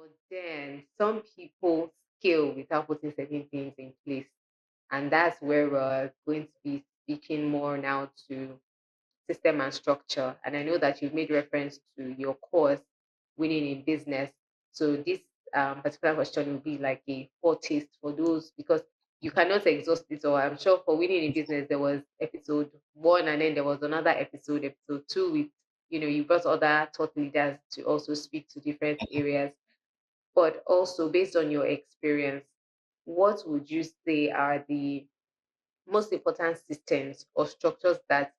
But then some people scale without putting certain things in place. And that's where we're going to be speaking more now to system and structure. And I know that you've made reference to your course, Winning in Business. So this particular question will be like a foretaste for those because you cannot exhaust it all. I'm sure for Winning in Business, there was episode one, and then there was another episode two, with you brought other thought leaders to also speak to different areas. But also based on your experience, what would you say are the most important systems or structures that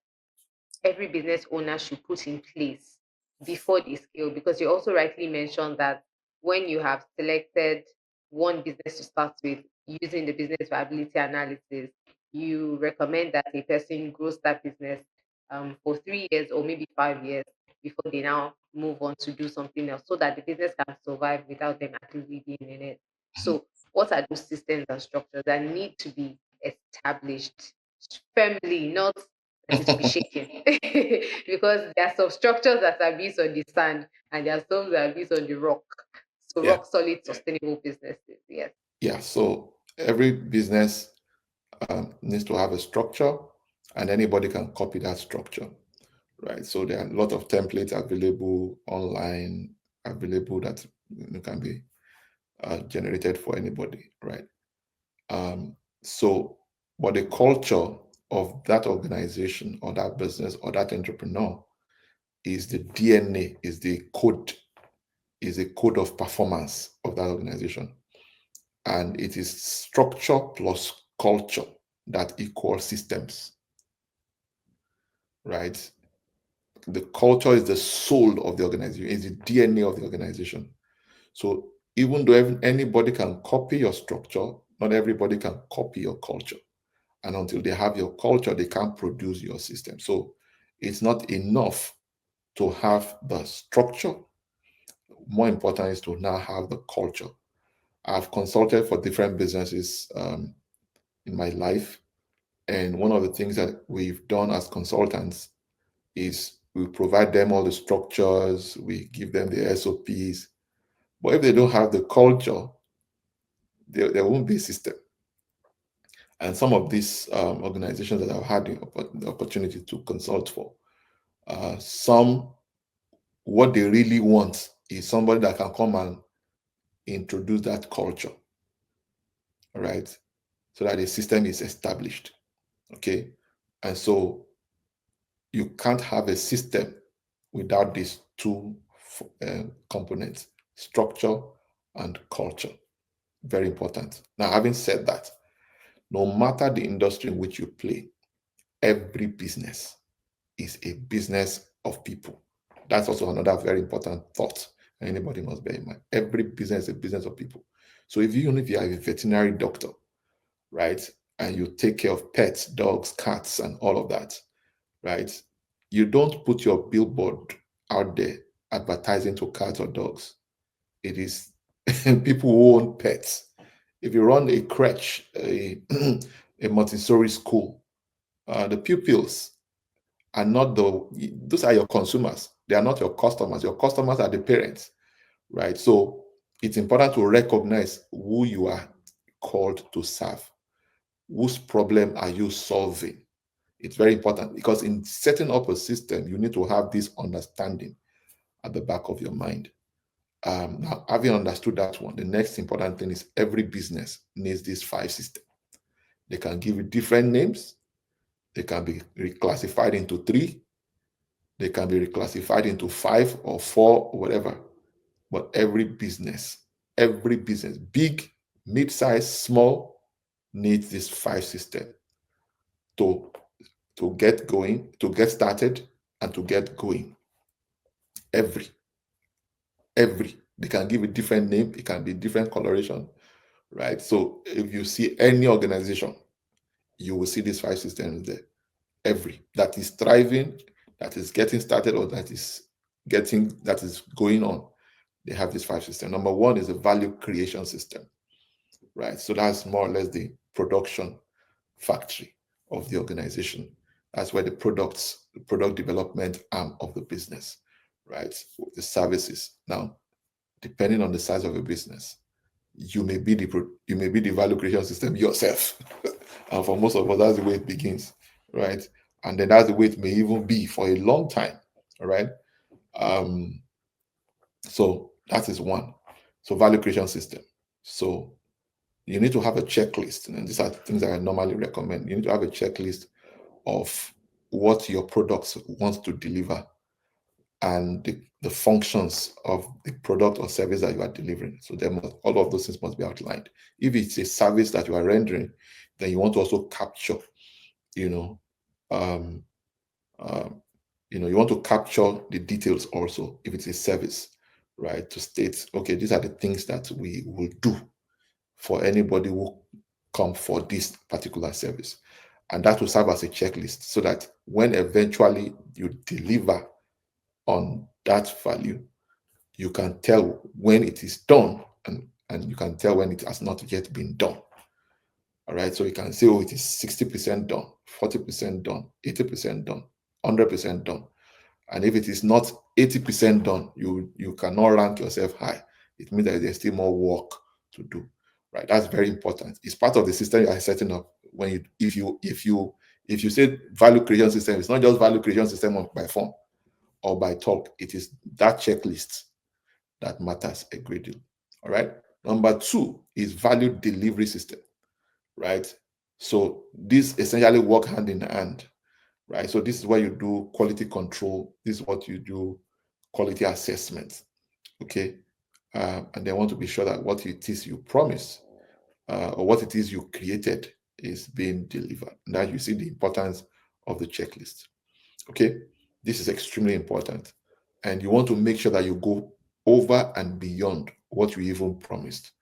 every business owner should put in place before they scale? Because you also rightly mentioned that when you have selected one business to start with using the business viability analysis, you recommend that a person grows that business for 3 years or maybe 5 years before they now move on to do something else so that the business can survive without them actively being in it. So, what are those systems and structures that need to be established firmly, not that it will be shaken? Because there are some structures that are based on the sand and there are some that are based on the rock. So Yeah, rock solid sustainable businesses, yes. yeah. So every business needs to have a structure, and anybody can copy that structure, right? So there are a lot of templates available online, available that can be generated for anybody, right? So, but the culture of that organization or that business or that entrepreneur is the DNA, is the code of performance of that organization. And it is structure plus culture that equals systems, right? The culture is the soul of the organization, is the DNA of the organization. So even though anybody can copy your structure, not everybody can copy your culture. And until they have your culture, they can't produce your system. So it's not enough to have the structure. More important is to now have the culture. I've consulted for different businesses in my life. And one of the things that we've done as consultants is we provide them all the structures, we give them the SOPs. But if they don't have the culture, there won't be a system. And some of these organizations that I've had the opportunity to consult for, some, what they really want is somebody that can come and introduce that culture, right? So that the system is established. Okay. And so you can't have a system without these two components, structure and culture. Very important. Now, having said that, no matter the industry in which you play, every business is a business of people. That's also another very important thought anybody must bear in mind. Every business is a business of people. So even if you are a veterinary doctor, right, and you take care of pets, dogs, cats, and all of that, right, you don't put your billboard out there advertising to cats or dogs. It is people who own pets. If you run a crèche, a Montessori school, the pupils are not those are your consumers. They are not your customers. Your customers are the parents, right? So it's important to recognize who you are called to serve. Whose problem are you solving? It's very important because in setting up a system, you need to have this understanding at the back of your mind. Now, having understood that one, the next important thing is every business needs these five systems. They can give it different names. They can be reclassified into three. They can be reclassified into five or four, or whatever. But every business, big, mid-size, small, needs this five system to to get going, to get started, and to get going. Every, every. They can give a different name. It can be different coloration, right? So if you see any organization, you will see these five systems there. Every that is thriving, that is getting started, or that is going on, they have this five system. Number one is the value creation system, right? So that's more or less the production factory of the organization. That's where the product development arm of the business, right? The services. Now, depending on the size of your business. You may be the value creation system yourself. And for most of us, that's the way it begins, right? And then that's the way it may even be for a long time. All right. Um, so that is one. So value creation system. So you need to have a checklist, and these are things that I normally recommend. You need to have a checklist of what your products want to deliver and the functions of the product or service that you are delivering. So all of those things must be outlined. If it's a service that you are rendering, then you want to also capture, you know, um, you want to capture the details also if it's a service, right? To state, okay, these are the things that we will do for anybody who come for this particular service. And that will serve as a checklist so that when eventually you deliver on that value, you can tell when it is done, and you can tell when it has not yet been done. All right. So you can say, oh, it is 60% done, 40% done, 80% done, 100% done. And if it is not 80% done, you cannot rank yourself high. It means that there's still more work to do. Right. That's very important. It's part of the system you are setting up. When if you say value creation system, it's not just value creation system by phone or by talk. It is that checklist that matters a great deal. All right. Number two is value delivery system. Right. So these essentially work hand in hand. Right. So this is where you do quality control. This is what you do quality assessment. Okay. And they want to be sure that what it is you promise or what it is you created is being delivered. Now you see the importance of the checklist. Okay. This is extremely important. And you want to make sure that you go over and beyond what you even promised.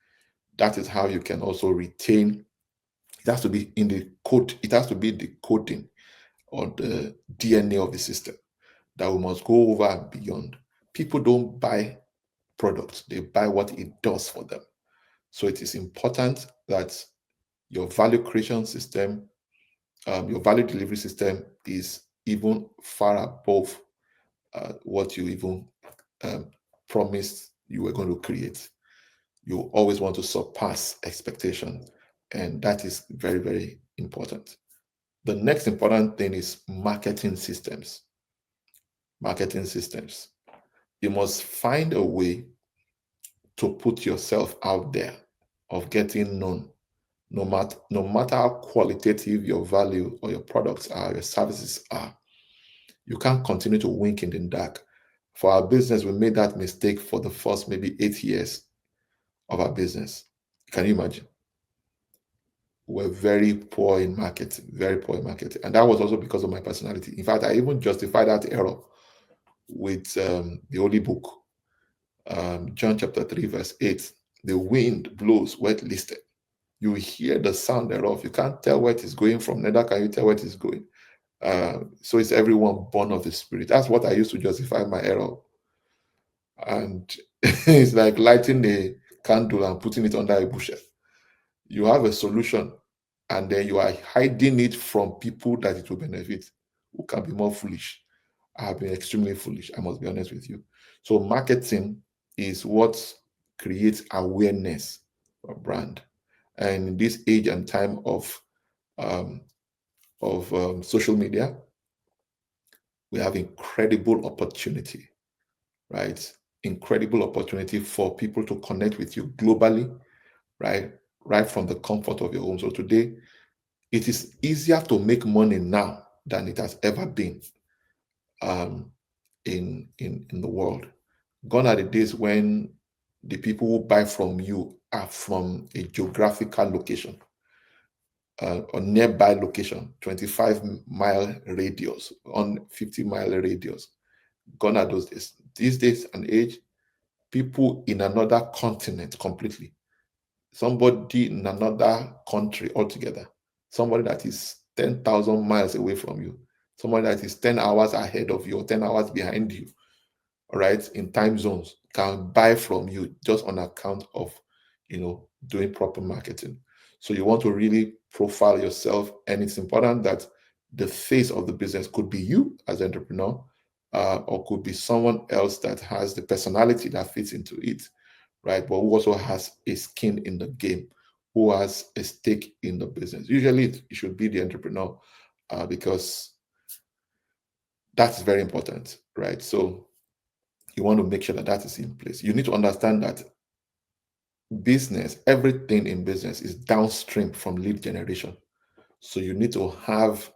That is how you can also retain. It has to be in the code, it has to be the coding or the DNA of the system that we must go over and beyond. People don't buy products, they buy what it does for them. So it is important that your value creation system, your value delivery system is even far above what you even um, promised you were going to create. You always want to surpass expectation, and that is very, very important. The next important thing is marketing systems. Marketing systems. You must find a way to put yourself out there of getting known, no matter how qualitative your value or your products are, your services are. You can't continue to wink in the dark. For our business, we made that mistake for the first maybe 8 years of our business. Can you imagine? We're very poor in marketing, very poor in marketing. And that was also because of my personality. In fact, I even justified that error with the Holy Book, John chapter 3, verse 8. The wind blows where it listed. You hear the sound thereof. You can't tell where it is going from, neither can you tell where it is going. So is everyone born of the Spirit. That's what I used to justify my error. And it's like lighting a candle and putting it under a bushel. You have a solution, and then you are hiding it from people that it will benefit, who can be more foolish. I have been extremely foolish, I must be honest with you. So marketing is what creates awareness of brand. And in this age and time of social media, we have incredible opportunity, right? Incredible opportunity for people to connect with you globally, right? Right from the comfort of your home. So today, it is easier to make money now than it has ever been um, in the world. Gone are the days when the people who buy from you are from a geographical location or nearby location, 25-mile radius, on 50-mile radius. Gone are those days. These days and age, people in another continent completely, somebody in another country altogether, somebody that is 10,000 miles away from you, somebody that is 10 hours ahead of you or 10 hours behind you, all right, in time zones, can buy from you just on account of, doing proper marketing. So you want to really profile yourself, and it's important that the face of the business could be you as an entrepreneur, or could be someone else that has the personality that fits into it. right? But who also has a skin in the game, who has a stake in the business. Usually, it should be the entrepreneur, because that's very important, right? So you want to make sure that that is in place. You need to understand that business, everything in business is downstream from lead generation. So you need to have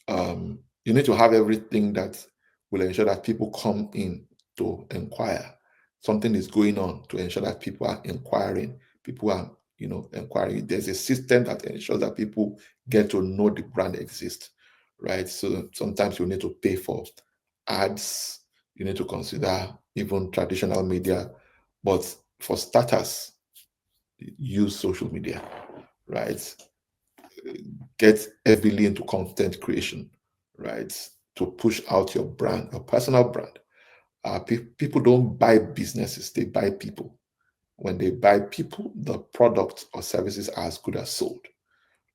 everything that will ensure that people come in to inquire. Something is going on to ensure that people are inquiring. People are, inquiring. There's a system that ensures that people get to know the brand exists, right? So sometimes you need to pay for ads. You need to consider even traditional media, but for starters, use social media, right? Get heavily into content creation, right? To push out your brand, your personal brand. People don't buy businesses, they buy people. When they buy people, the product or services are as good as sold,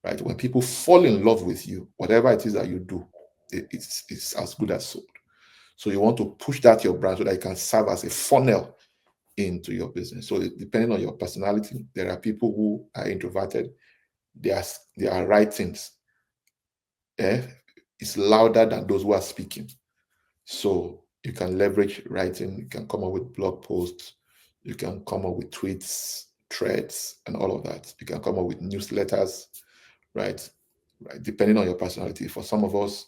right? When people fall in love with you, whatever it is that you do, it's as good as sold. So you want to push that your brand so that it can serve as a funnel into your business. So depending on your personality, there are people who are introverted. Their writings eh, is louder than those who are speaking. So you can leverage writing, you can come up with blog posts, you can come up with tweets, threads, and all of that. You can come up with newsletters, right? Right. Depending on your personality. For some of us,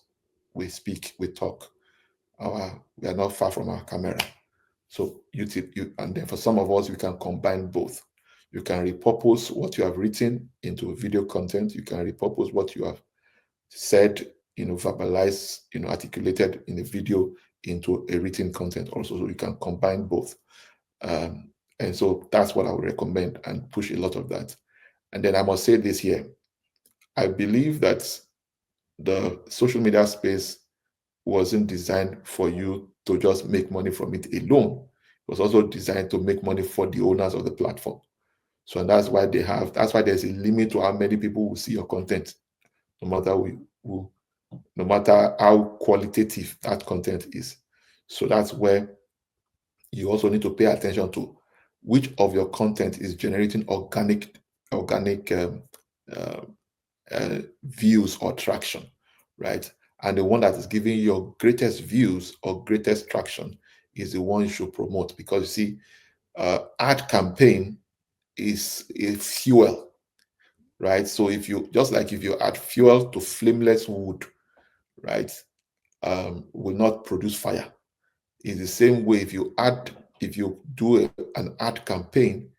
we speak, we talk. We are not far from our camera. So and then for some of us, we can combine both. You can repurpose what you have written into video content. You can repurpose what you have said, verbalized, articulated in a video into a written content also. So you can combine both. And so that's what I would recommend and push a lot of that. And then I must say this here. I believe that the social media space wasn't designed for you to just make money from it alone. It was also designed to make money for the owners of the platform. So and that's why there's a limit to how many people will see your content, no matter no matter how qualitative that content is. So that's where you also need to pay attention to which of your content is generating organic uh, views or traction, right? And the one that is giving you your greatest views or greatest traction is the one you should promote, because you see, ad campaign is a fuel, right? So if you add fuel to flameless wood, right, will not produce fire. In the same way, if you do an ad campaign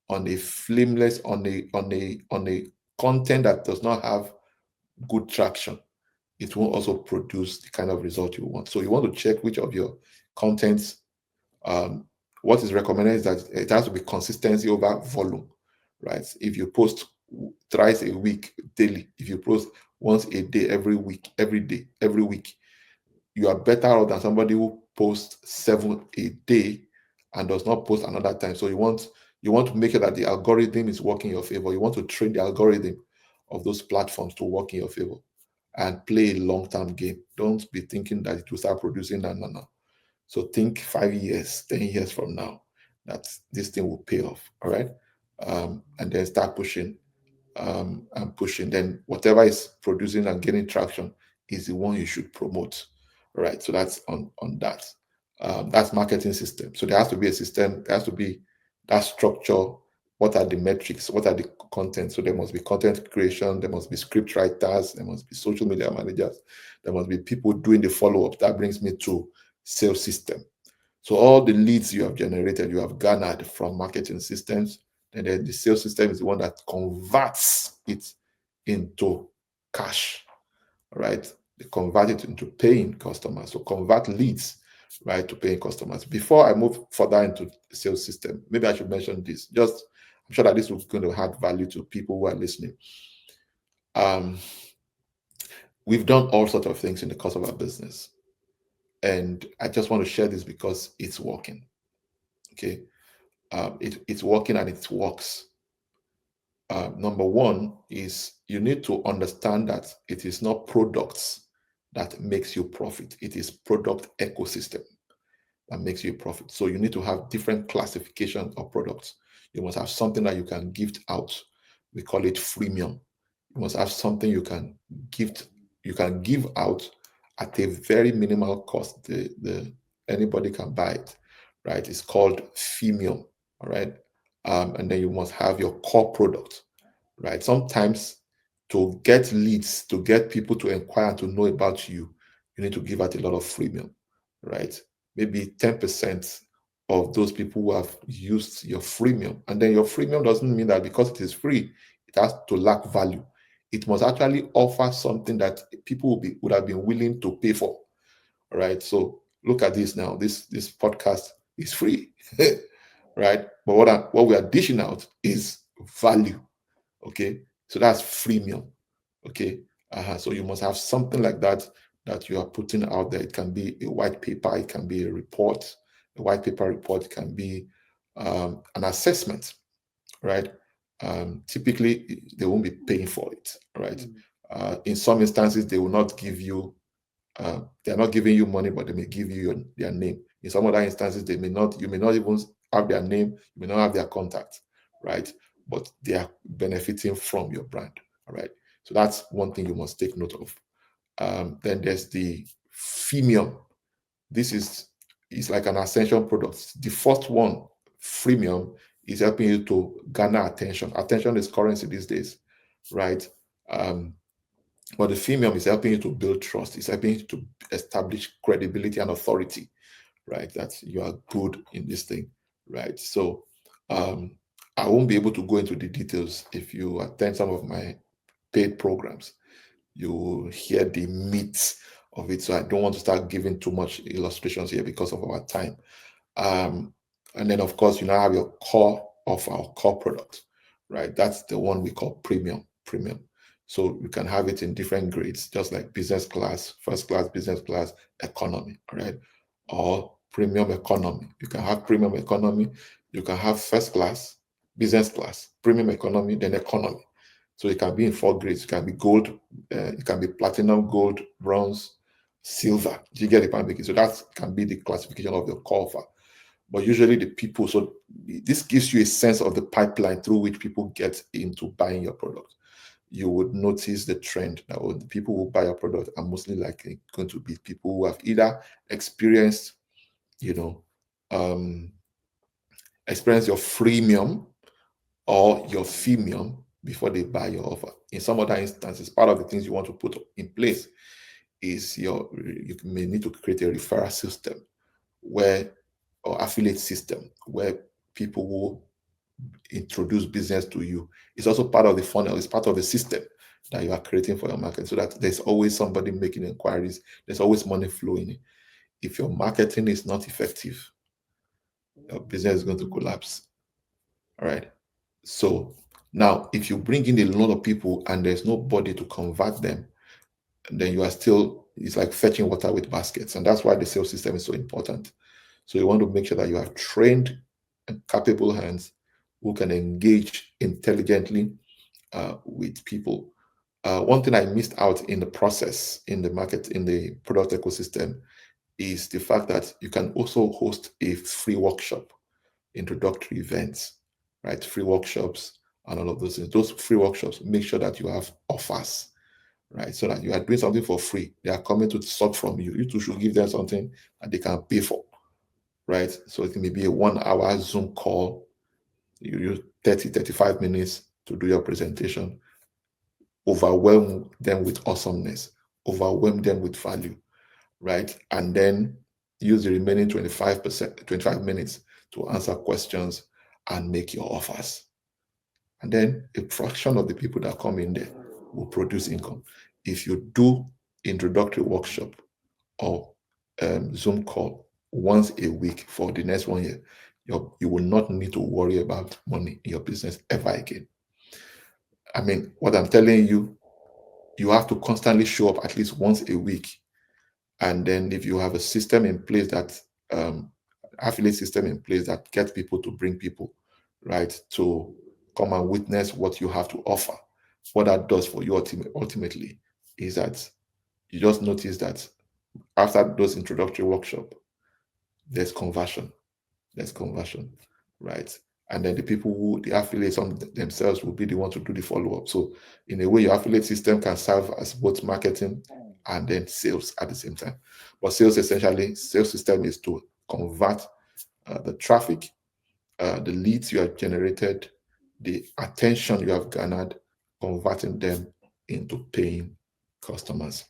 on a flameless, on a content that does not have good traction, it won't also produce the kind of result you want. So you want to check which of your contents. What is recommended is that it has to be consistency over volume, right? If you post thrice a week daily, if you post once a day every week, every day, every week, you are better off than somebody who posts 7 a day and does not post another time. So you want to make sure that the algorithm is working in your favor. You want to train the algorithm of those platforms to work in your favor and play a long-term game. Don't be thinking that it will start producing. No. So think 5 years, 10 years from now that this thing will pay off. All right. And then start pushing and pushing. Then whatever is producing and getting traction is the one you should promote. All right. So that's on that. That's marketing system. So there has to be a system. There has to be that structure. What are the metrics? What are the content? So there must be content creation. There must be script writers. There must be social media managers. There must be people doing the follow-up. That brings me to sales system. So all the leads you have generated, you have garnered from marketing systems, and then the sales system is the one that converts it into cash, right? They convert it into paying customers. So convert leads, right, to paying customers. Before I move further into the sales system, maybe I should mention this. I'm sure that this is going to add value to people who are listening. We've done all sorts of things in the course of our business. And I just want to share this because it's working. Okay. It's working and it works. Number one is you need to understand that it is not products that makes you profit. It is product ecosystem that makes you a profit. So you need to have different classifications of products. You must have something that you can gift out. We call it freemium. You must have something you can give out at a very minimal cost. The anybody can buy it, right? It's called freemium, all right? And then you must have your core product, right? Sometimes to get leads, to get people to inquire and to know about you, you need to give out a lot of freemium, right? Maybe 10% of those people who have used your freemium. And then your freemium doesn't mean that because it is free, it has to lack value. It must actually offer something that people would have been willing to pay for. All right. So look at this now. This podcast is free, right? But what we are dishing out is value. Okay. So that's freemium. Okay. So you must have something like that that you are putting out there. It can be a white paper, it can be a report. A white paper report can be an assessment, right? Typically, they won't be paying for it, right? In some instances, they will not give you they're not giving you money, but they may give you their name. In some other instances, you may not even have their name, you may not have their contact, right? But they are benefiting from your brand. All right. So that's one thing you must take note of. Then there's the freemium. This is like an ascension product. The first one, freemium, is helping you to garner attention. Attention is currency these days, right? Um, but the freemium is helping you to build trust. It's helping you to establish credibility and authority, right? That you are good in this thing, right? So I won't be able to go into the details. If you attend some of my paid programs, you will hear the meat of it. So I don't want to start giving too much illustrations here because of our time. And then, of course, you now have your core of our core product, right? That's the one we call premium. So you can have it in different grades, just like business class, first class, business class, economy, all right? Or premium economy. You can have premium economy. You can have first class, business class, premium economy, then economy. So it can be in 4 grades. It can be gold, it can be platinum, gold, bronze, silver. Do you get the point I'm making? So that can be the classification of your core offer. But usually the people, so this gives you a sense of the pipeline through which people get into buying your product. You would notice the trend that the people who buy your product are mostly likely going to be people who have either experienced, you know, experienced your freemium or your freemium before they buy your offer. In some other instances, part of the things you want to put in place is you may need to create a referral system or affiliate system where people will introduce business to you. It's also part of the funnel, it's part of the system that you are creating for your market so that there's always somebody making inquiries, there's always money flowing. If your marketing is not effective, your business is going to collapse. All right. So now, if you bring in a lot of people and there's nobody to convert them, then it's like fetching water with baskets. And that's why the sales system is so important. So you want to make sure that you have trained and capable hands who can engage intelligently with people. One thing I missed out in the process, in the market, in the product ecosystem, is the fact that you can also host a free workshop, introductory events, right? Free workshops and all of those things. Those free workshops, make sure that you have offers, right? So that you are doing something for free. They are coming to suck from you. You too should give them something that they can pay for, right? So it may be a 1 hour Zoom call. You use 30, 35 minutes to do your presentation. Overwhelm them with awesomeness, overwhelm them with value, right? And then use the remaining 25 minutes to answer questions and make your offers. And then a fraction of the people that come in there will produce income. If you do introductory workshop or Zoom call once a week for the next 1 year, you will not need to worry about money in your business ever again. I mean, what I'm telling you, you have to constantly show up at least once a week. And then if you have a system in place affiliate system in place that gets people to bring people, right, to come and witness what you have to offer, what that does for you ultimately is that you just notice that after those introductory workshop, there's conversion. There's conversion, right? And then the people who, the affiliates on themselves will be the one to do the follow-up. So in a way, your affiliate system can serve as both marketing and then sales at the same time. But sales system is to convert the traffic, the leads you have generated, the attention you have garnered, converting them into paying customers.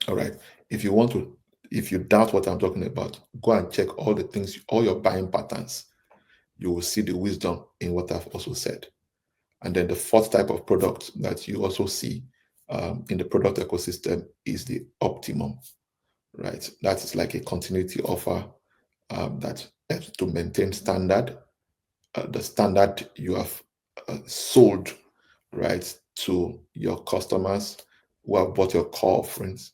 All right. If you want to, if you doubt what I'm talking about, go and check all the things, all your buying patterns. You will see the wisdom in what I've also said. And then the fourth type of product that you also see in the product ecosystem is the optimum, right? That is like a continuity offer that helps to maintain standard, the standard you have sold, right, to your customers who have bought your core offerings,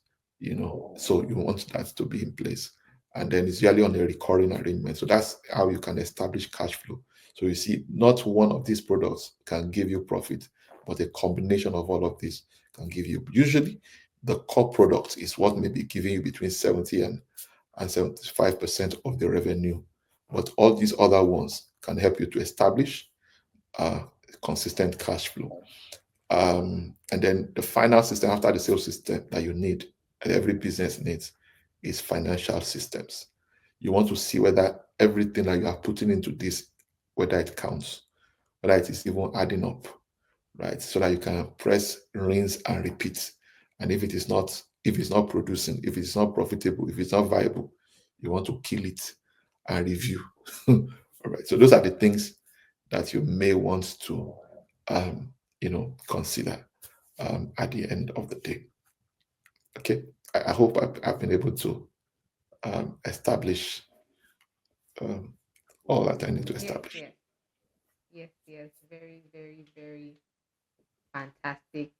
so you want that to be in place. And then it's usually on a recurring arrangement. So that's how you can establish cash flow. So you see, not one of these products can give you profit, but a combination of all of these can give you. Usually, the core product is what may be giving you between 70 and 75% of the revenue. But all these other ones can help you to establish uh, consistent cash flow. And then the final system after the sales system that you need, and every business needs, is financial systems. You want to see whether everything that you are putting into this, whether it counts, whether it is even adding up, right? So that you can press rinse and repeat. And if it's not producing, if it's not profitable, if it's not viable, you want to kill it and review. All right. So those are the things that you may want to consider at the end of the day. Okay. I hope I've been able to establish um, all that I need to Yes, establish. yes, yes, yes. Very, very, very fantastic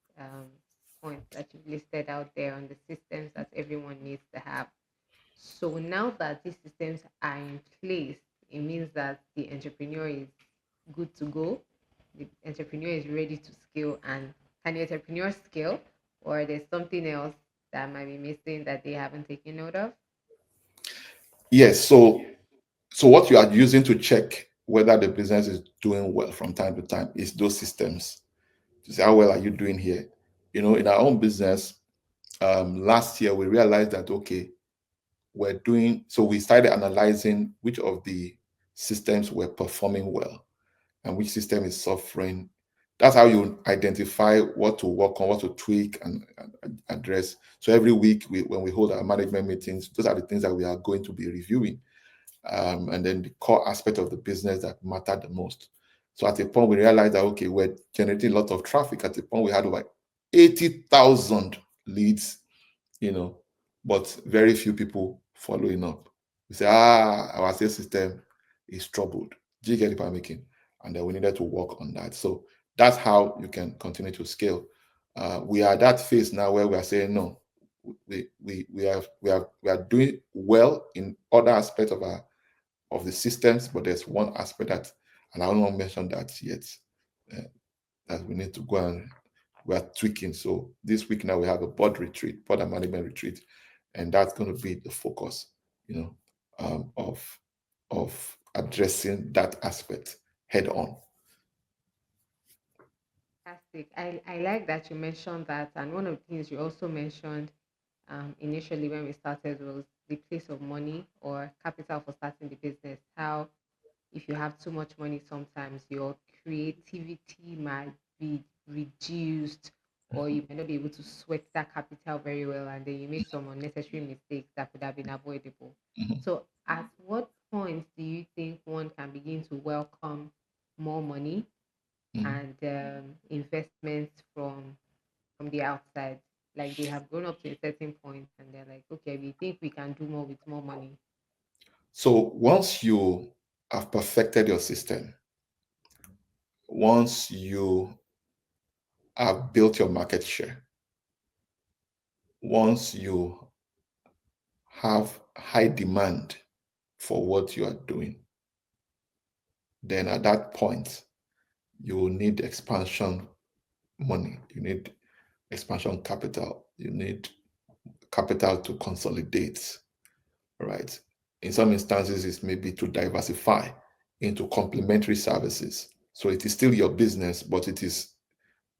points that you've listed out there on the systems that everyone needs to have. So now that these systems are in place, it means that the entrepreneur is good to go. The entrepreneur is ready to scale. And can the entrepreneur scale, or there's something else that might be missing that they haven't taken note of? Yes. So what you are using to check whether the business is doing well from time to time is those systems to say how well are you doing here. In our own business, last year we realized that okay, we started analyzing which of the systems were performing well and which system is suffering. That's how you identify what to work on, what to tweak and address. So every week when we hold our management meetings, those are the things that we are going to be reviewing, and then the core aspect of the business that mattered the most. So at a point, we realized that, okay, we're generating a lot of traffic. At a point, we had over 80,000 leads, you know, but very few people following up. We say, our sales system is troubled. Do you get the point I'm making? And then we needed to work on that. So that's how you can continue to scale. We are at that phase now where we are saying, no, we are doing well in other aspects of the systems, but there's one aspect that, and I don't want to mention that yet, uh, that we need to go and we are tweaking. So this week now we have a board and management retreat, and that's going to be the focus, of addressing that aspect head on. Fantastic. I like that you mentioned that. And one of the things you also mentioned initially when we started was the place of money or capital for starting the business. How if you have too much money, sometimes your creativity might be reduced, or you might not be able to sweat that capital very well, and then you make some unnecessary mistakes that could have been avoidable. Mhm, So, at what point do you think one can begin to welcome more money mhm. and investments from the outside? Like they have grown up to a certain point, and they're like, okay, we think we can do more with more money. So once you have perfected your system, once you have built your market share, once you have high demand for what you are doing, then at that point, you will need expansion money. You need expansion capital. You need capital to consolidate, right? In some instances, it's maybe to diversify into complementary services. So it is still your business, but it is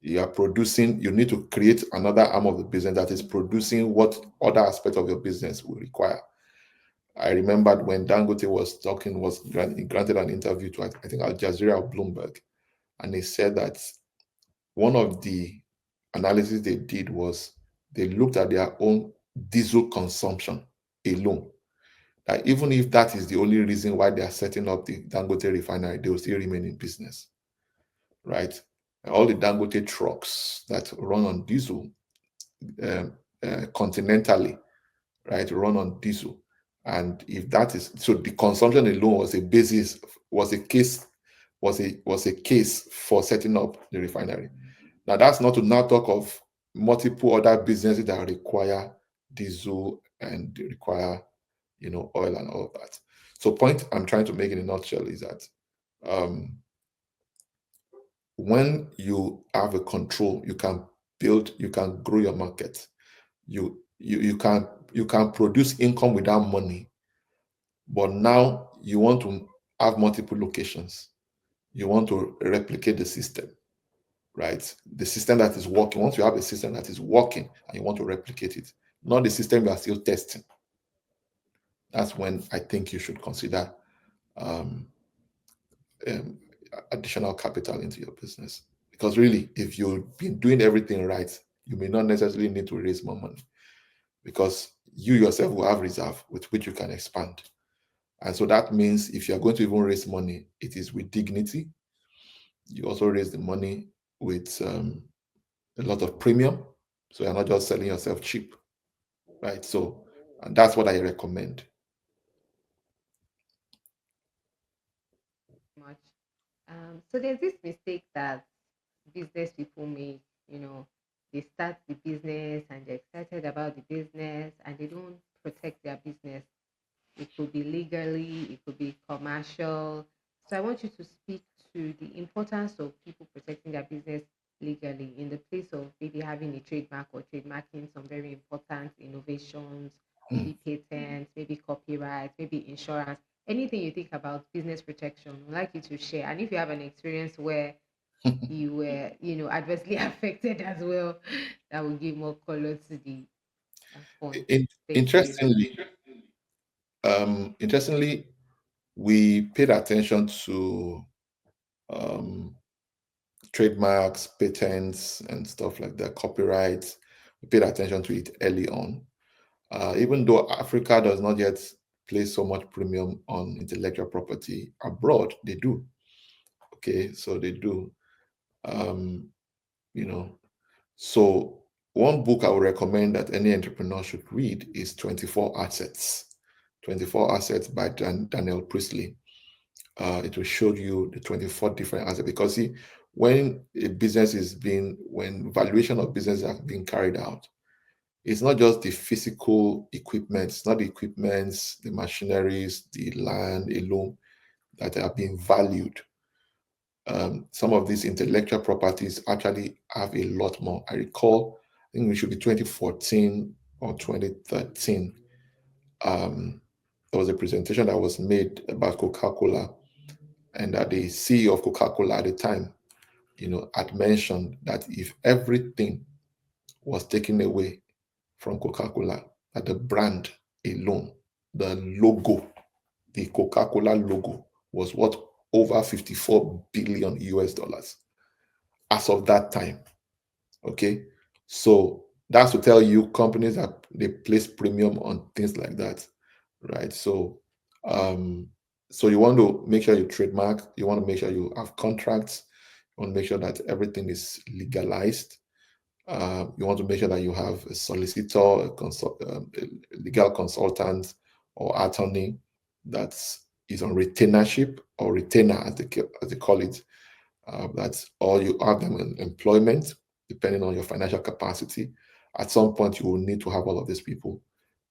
you are producing, you need to create another arm of the business that is producing what other aspect of your business will require. I remembered when Dangote was talking, he granted an interview to, I think, Al Jazeera or Bloomberg, and he said that one of the analysis they did was they looked at their own diesel consumption alone. That even if that is the only reason why they are setting up the Dangote refinery, they will still remain in business, right? All the Dangote trucks that run on diesel continentally, right, run on diesel. And if that is so, the consumption alone was a basis, was a case, was a case for setting up the refinery. Now that's not to now talk of multiple other businesses that require diesel and require, oil and all of that. So point I'm trying to make in a nutshell is that um, when you have a control, you can build, you can grow your market. You can produce income without money, but now you want to have multiple locations. You want to replicate the system, right? The system that is working. Once you have a system that is working and you want to replicate it, not the system you are still testing, that's when I think you should consider um, um, additional capital into your business. Because really, if you've been doing everything right, you may not necessarily need to raise more money because you yourself will have reserve with which you can expand. And so that means if you're going to even raise money, it is with dignity. You also raise the money with a lot of premium. So you're not just selling yourself cheap, right? So, and that's what I recommend. Much. So there's this mistake that business people make. They start the business and they're excited about the business and they don't protect their business. It could be legally, it could be commercial. So I want you to speak to the importance of people protecting their business legally in the place of maybe having a trademark or trademarking some very important innovations, Mm. maybe patents, maybe copyright, maybe insurance. Anything you think about business protection, I'd like you to share. And if you have an experience where you were, adversely affected as well, that will give more color to the point. In- Thank you. interestingly, we paid attention to um, trademarks, patents, and stuff like that, copyrights. We paid attention to it early on. Even though Africa does not yet place so much premium on intellectual property, abroad they do. Okay, so they do. Um, you know, so one book I would recommend that any entrepreneur should read is 24 Assets. 24 Assets by Daniel Priestley. It will show you the 24 different assets because see, when a business is being, when valuation of business are being carried out, it's not just the physical equipment, it's not the equipments, the machineries, the land alone that are being valued. Some of these intellectual properties actually have a lot more. I recall, I think it should be 2014 or 2013. There was a presentation that was made about Coca-Cola, and that the CEO of Coca-Cola at the time, had mentioned that if everything was taken away from Coca-Cola, that the brand alone, the logo, the Coca-Cola logo was worth over 54 billion US dollars as of that time. Okay. So that's to tell you companies that they place premium on things like that. Right. Um, so you want to make sure you trademark, you want to make sure you have contracts, you want to make sure that everything is legalized. You want to make sure that you have a solicitor, a legal consultant, or attorney that is on retainership or retainer, as they call it. That's all you have them in employment, depending on your financial capacity. At some point, you will need to have all of these people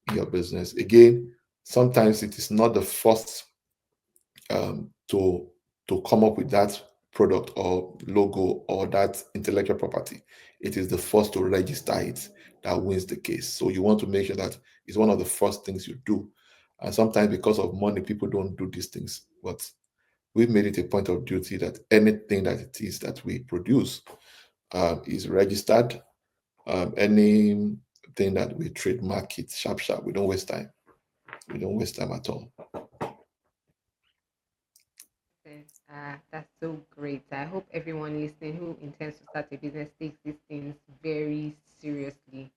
in your business. Again, sometimes it is not the first to come up with that product or logo or that intellectual property. It is the first to register it that wins the case. So you want to make sure that it's one of the first things you do. And sometimes because of money, people don't do these things. But we've made it a point of duty that anything that it is that we produce is registered. Anything that we trademark it sharp, sharp. We don't waste time. We don't waste time at all. That's so great. I hope everyone listening who intends to start a business takes these things very seriously.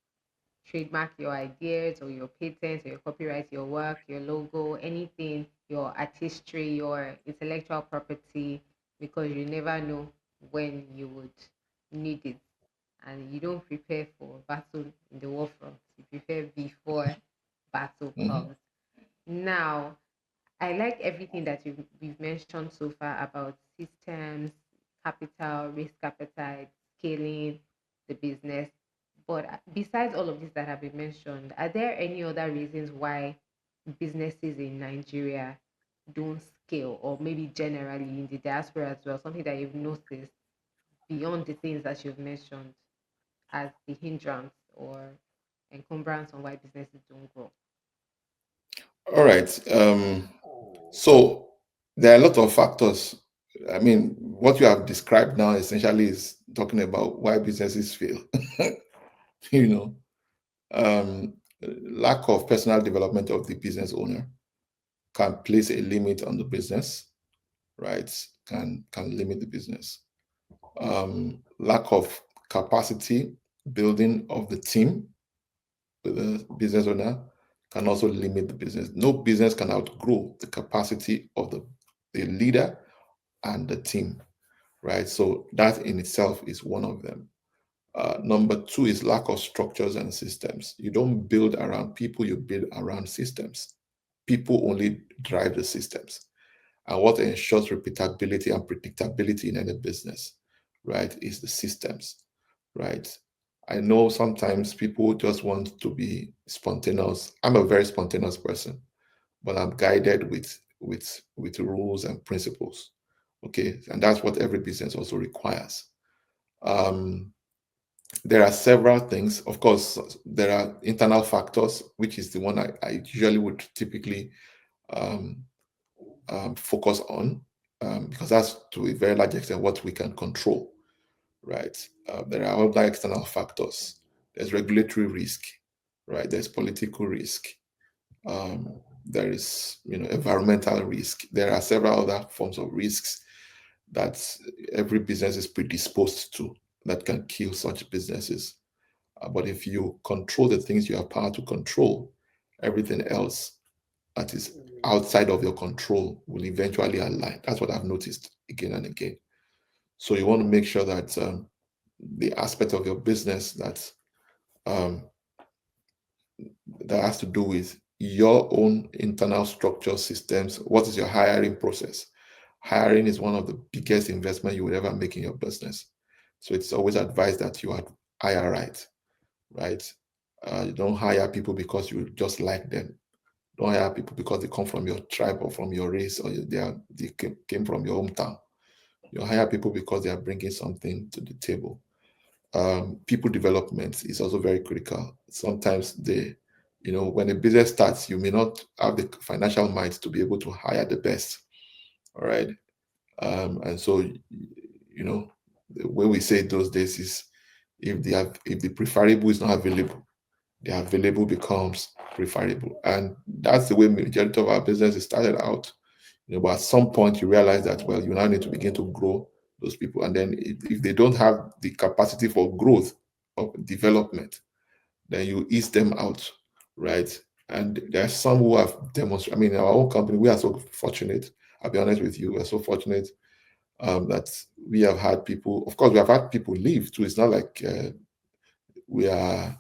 Trademark your ideas or your patents or your copyright, your work, your logo, anything, your artistry, your intellectual property, because you never know when you would need it. And you don't prepare for battle in the war front. You prepare before battle Mhm. comes. Now, I like everything that we've mentioned so far about systems, capital, risk appetite, scaling the business. But besides all of this that have been mentioned, are there any other reasons why businesses in Nigeria don't scale, or maybe generally in the diaspora as well? Something that you've noticed beyond the things that you've mentioned as the hindrance or encumbrance on why businesses don't grow? All right. So there are a lot of factors. I mean, what you have described now essentially is talking about why businesses fail. you know, um, Lack of personal development of the business owner can place a limit on the business, right? Can limit the business. Lack of capacity building of the team with the business owner can also limit the business. No business can outgrow the capacity of the leader and the team, right? So that in itself is one of them. Number two is lack of structures and systems. You don't build around people, you build around systems. People only drive the systems. And what ensures repeatability and predictability in any business, right, is the systems, right? I know sometimes people just want to be spontaneous. I'm a very spontaneous person, but I'm guided with rules and principles. Okay, and that's what every business also requires. Um, there are several things. Of course, there are internal factors, which is the one I usually would typically um, focus on, because that's to a very large extent what we can control, right? There are other external factors. There's regulatory risk, right? There's political risk. There is, environmental risk. There are several other forms of risks that every business is predisposed to that can kill such businesses. But if you control the things you have power to control, everything else that is outside of your control will eventually align. That's what I've noticed again and again. So you want to make sure that the aspect of your business um, that has to do with your own internal structure systems. What is your hiring process? Hiring is one of the biggest investment you will ever make in your business. So it's always advised that you hire right, right? You don't hire people because you just like them. Don't hire people because they come from your tribe or from your race or they came from your hometown. You hire people because they are bringing something to the table. People development is also very critical. Sometimes when a business starts, you may not have the financial might to be able to hire the best. All right. And so, the way we say it those days is if the preferable is not available, the available becomes preferable. And that's the way majority of our businesses started out. But at some point you realize that, well, you now need to begin to grow those people. And then if they don't have the capacity for growth or development, then you ease them out, right? And there are some who have demonstrated. I mean, in our own company, we are so fortunate. I'll be honest with you, we're so fortunate that we have had people. Of course, we have had people leave too. It's not like we are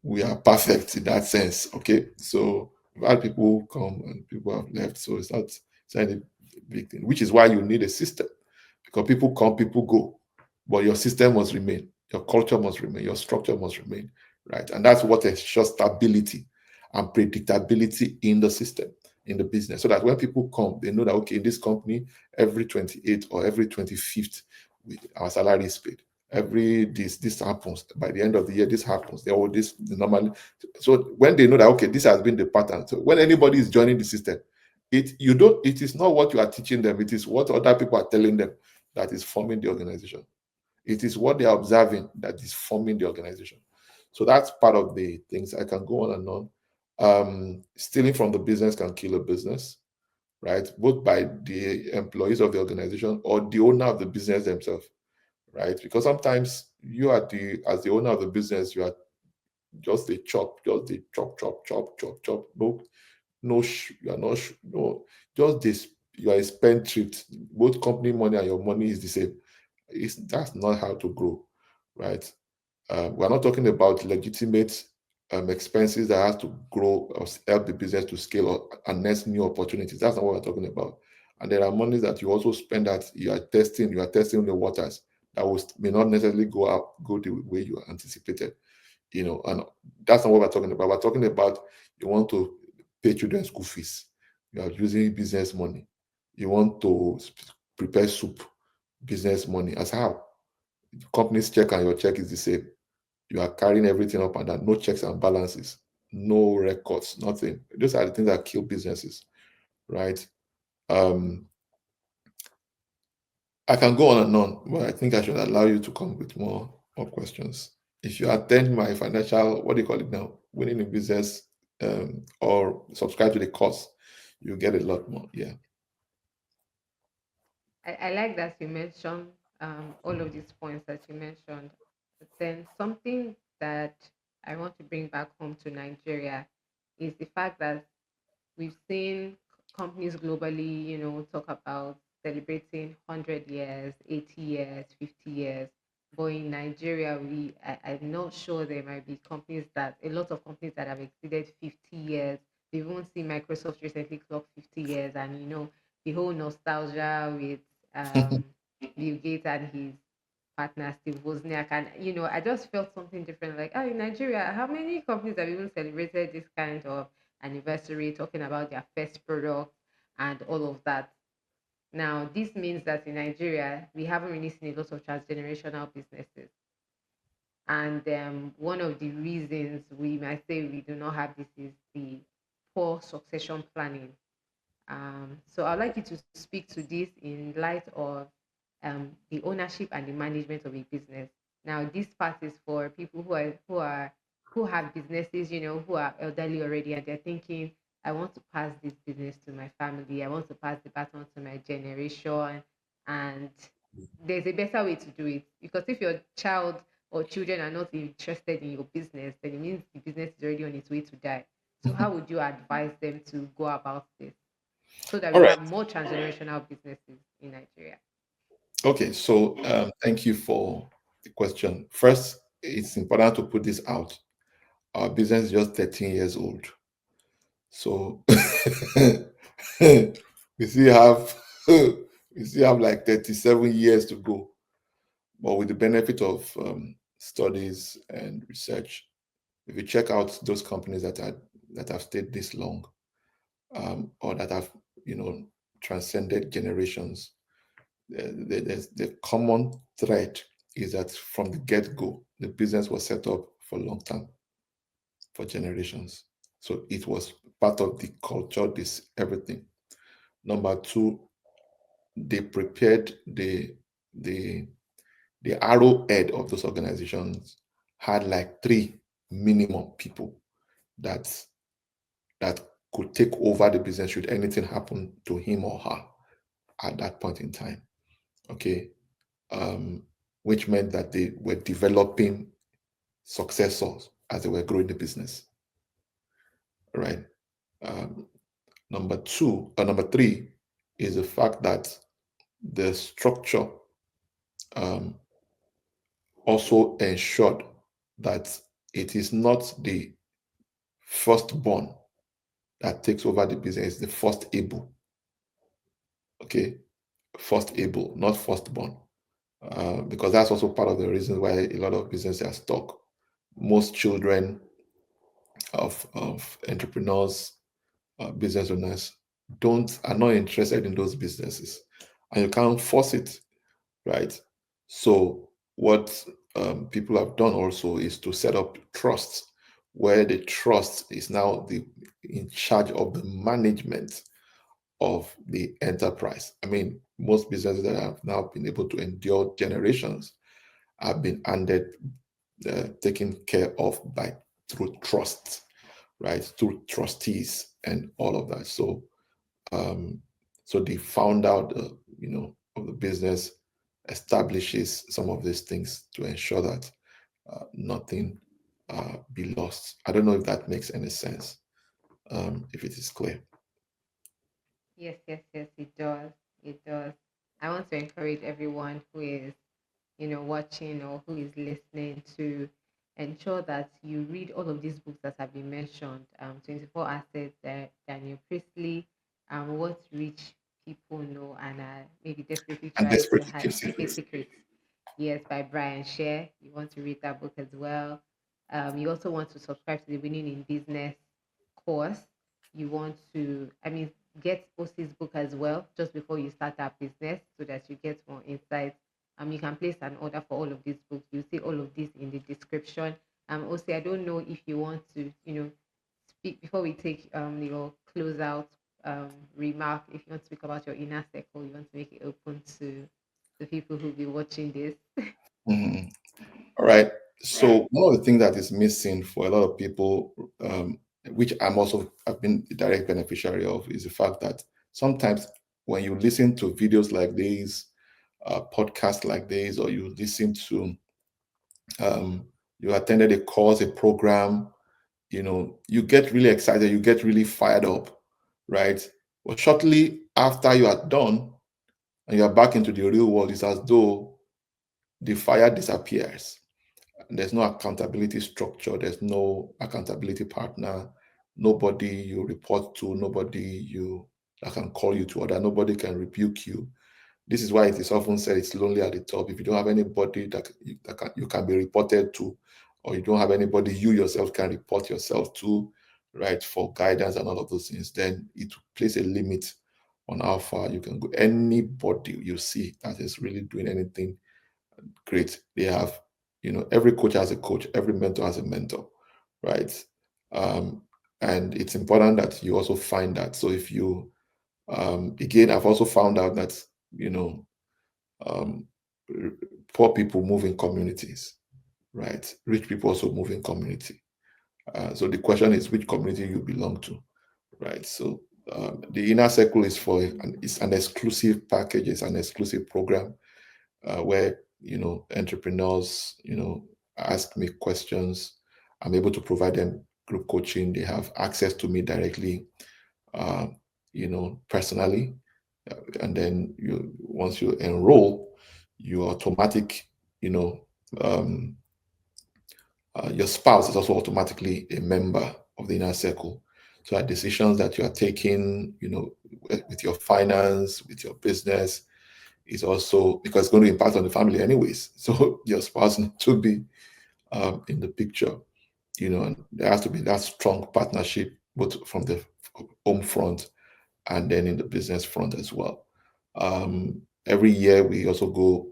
we are perfect in that sense. Okay, so we've had people who come and people have left, so it's not any big thing. Which is why you need a system, because people come, people go, but your system must remain, your culture must remain, your structure must remain, right? And that's what ensures stability and predictability in the system, in the business, so that when people come, they know that okay, in this company, every 28th or every 25th, our salary is paid. This happens by the end of the year. This happens. They all this normally. So when they know that okay, this has been the pattern. So when anybody is joining the system, it is not what you are teaching them. It is what other people are telling them that is forming the organization. It is what they are observing that is forming the organization. So that's part of the things. I can go on and on. Stealing from the business can kill a business, right? Both by the employees of the organization or the owner of the business themselves, right? Because sometimes you are as the owner of the business, you are just the chop, just the chop, chop, chop, chop, chop. No, you are not, no, just this, you are a spendthrift. Both company money and your money is the same. That's not how to grow, right? We're not talking about legitimate expenses that has to grow or help the business to scale or annex new opportunities. That's not what we're talking about. And there are monies that you also spend that you are testing the waters that may not necessarily go the way you anticipated. And that's not what we're talking about. We're talking about you want to pay children's school fees. You are using business money. You want to prepare soup, business money. As how? Company's check and your check is the same. You are carrying everything up and down, no checks and balances, no records, nothing. Those are the things that kill businesses, right? Um, I can go on and on, but I think I should allow you to come with more questions. If you attend my financial, what do you call it now, winning in business, or subscribe to the course, you get a lot more. Yeah. I like that you mentioned all of these points that you mentioned. But then something that I want to bring back home to Nigeria is the fact that we've seen companies globally, talk about celebrating 100 years, 80 years, 50 years. But in Nigeria, I'm not sure there might be a lot of companies that have exceeded 50 years. We've even seen Microsoft recently clock 50 years, and the whole nostalgia with um, Bill Gates and his partner Steve Wozniak, and I just felt something different. Like, oh, in Nigeria, how many companies have even celebrated this kind of anniversary, talking about their first product and all of that? Now, this means that in Nigeria, we haven't really seen a lot of transgenerational businesses. And one of the reasons we might say we do not have this is the poor succession planning. So I'd like you to speak to this in light of the ownership and the management of a business. Now, this part is for people who have businesses, who are elderly already, and they're thinking, I want to pass this business to my family. I want to pass the baton to my generation, and there's a better way to do it, because if your child or children are not interested in your business, then it means the business is already on its way to die. So, how would you advise them to go about this so that we All right. have more transgenerational businesses in Nigeria? Okay. So thank you for the question. First, it's important to put this out. Our business is just 13 years old. So we still have we still have like 37 years to go. But with the benefit of studies and research, if you check out those companies that have stayed this long, or that have transcended generations, the common thread is that from the get-go, the business was set up for long term, for generations. So it was part of the culture, this everything. Number two, they prepared the the arrowhead of those organizations had like three minimum people that that could take over the business should anything happen to him or her at that point in time. Okay. Um, which meant that they were developing successors as they were growing the business. Right. Um, number three is the fact that the structure um, also ensured that it is not the firstborn that takes over the business, it's the first able. Okay, first able, not firstborn. Because that's also part of the reason why a lot of businesses are stuck. Most children of entrepreneurs, business owners, are not interested in those businesses, and you can't force it, right? So what people have done also is to set up trusts where the trust is now the in charge of the management of the enterprise. I mean, most businesses that have now been able to endure generations have been handed, taken care of by through trusts, right? Through trustees and all of that. Um, so the founder, of the business establishes some of these things to ensure that nothing be lost. I don't know if that makes any sense. If it is clear. Yes, yes, yes, it does. It does. I want to encourage everyone who is, watching or who is listening to ensure that you read all of these books that have been mentioned. 24 Assets, Daniel Priestley, What Rich People Know, and maybe desperately And try to desperately keep keep secrets. secrets. Yes, by Brian Share. You want to read that book as well. You also want to subscribe to the Winning in Business course. You want to, get OC's book as well just before you start that business so that you get more insights. You can place an order for all of these books. You see all of this in the description. OC, I don't know if you want to, speak before we take your closeout remark. If you want to speak about your inner circle, you want to make it open to the people who'll be watching this. Mhm. All right. So one of the things that is missing for a lot of people, which I've been the direct beneficiary of, is the fact that sometimes when you listen to videos like these, podcasts like this, or you listen to, um, you attended a course, a program, you get really excited, you get really fired up, right? But shortly after you are done and you are back into the real world, it's as though the fire disappears. There's no accountability structure, there's no accountability partner, nobody you report to, nobody you that can call you to order, nobody can rebuke you. This is why it is often said it's lonely at the top. If you don't have anybody you can be reported to, or you don't have anybody you yourself can report yourself to, right, for guidance and all of those things, then it places a limit on how far you can go. Anybody you see that is really doing anything great, they have, every coach has a coach, every mentor has a mentor, right? Um, and it's important that you also find that. So if you, again, I've also found out that, you know, um, r- poor people move in communities, right? Rich people also move in community. So the question is which community you belong to, right? So the inner circle is it's an exclusive package, it's an exclusive program where entrepreneurs ask me questions. I'm able to provide them group coaching. They have access to me directly, uh, personally, and then you once you enroll, you automatic, you know, um, your spouse is also automatically a member of the inner circle. So our decisions that you are taking, with your finance, with your business, is also because it's going to impact on the family anyways. So your spouse needs to be in the picture. And there has to be that strong partnership both from the home front and then in the business front as well. Every year we also go,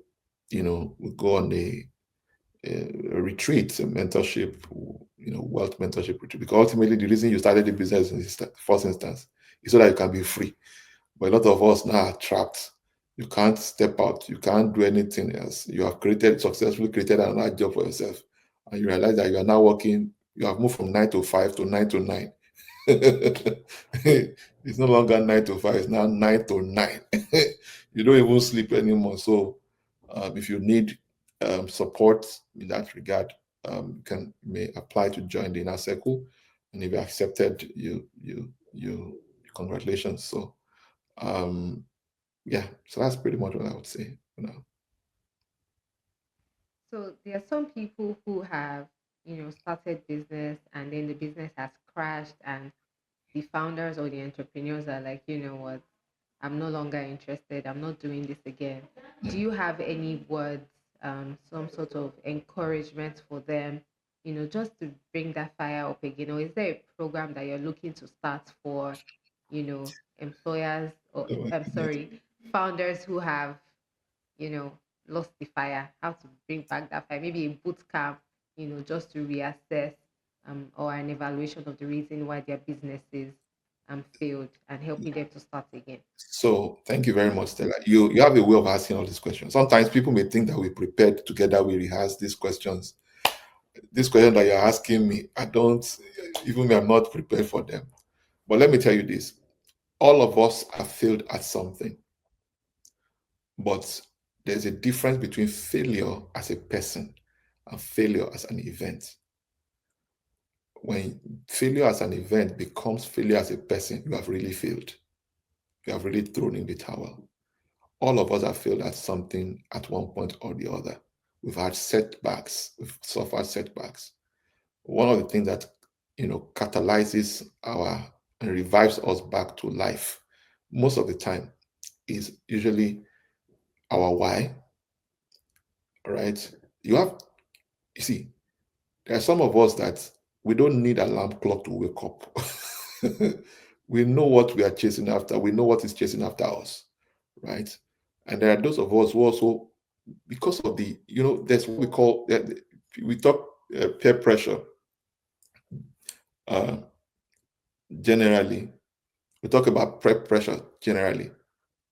we go on a retreat, a mentorship, wealth mentorship retreat. Because ultimately, the reason you started the business in the first instance is so that you can be free. But a lot of us now are trapped. You can't step out. You can't do anything else. You have successfully created another job for yourself. And you realize that you are now working, you have moved from 9 to 5 to 9 to 9. It's no longer 9 to 5, it's now 9 to 9. You don't even sleep anymore. So if you need support in that regard, you may apply to join the inner circle. And if you're accepted, you congratulations. So um, yeah, so that's pretty much what I would say for now. So there are some people who have, started business and then the business has crashed and the founders or the entrepreneurs are like, you know what, I'm no longer interested. I'm not doing this again. Do you have any words, some sort of encouragement for them, just to bring that fire up again? Or is there a program that you're looking to start for, employers or Oh my I'm goodness. sorry, founders who have, you know, lost the fire, how to bring back that fire, maybe a boot camp, just to reassess or an evaluation of the reason why their businesses failed and helping them to start again. So thank you very much, Stella. You have a way of asking all these questions. Sometimes people may think that we prepared together, we rehearsed these questions. This question that you're asking me, I don't, even me, I'm not prepared for them. But let me tell you this: all of us have failed at something, but there's a difference between failure as a person and failure as an event. When failure as an event becomes failure as a person, you have really failed. You have really thrown in the towel. All of us have failed at something at one point or the other. We've had setbacks, we've suffered setbacks. One of the things that catalyzes our and revives us back to life most of the time is usually our why. Right? You see, there are some of us that we don't need alarm clock to wake up. We know what we are chasing after. We know what is chasing after us, right? And there are those of us who also, because of there's what we call, we talk peer pressure. Uh, Generally, we talk about peer pressure generally,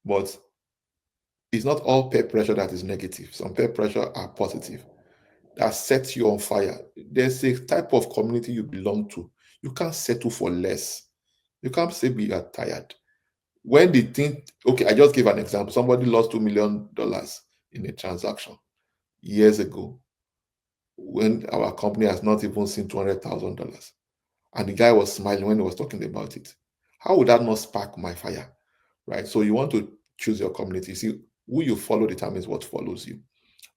but it's not all peer pressure that is negative. Some peer pressure are positive, that sets you on fire. There's a type of community you belong to. You can't settle for less. You can't say you are tired. When they think, okay, I just gave an example. Somebody lost $2 million in a transaction years ago when our company has not even seen $200,000. And the guy was smiling when he was talking about it. How would that not spark my fire? Right? So you want to choose your community. See, who you follow determines what follows you.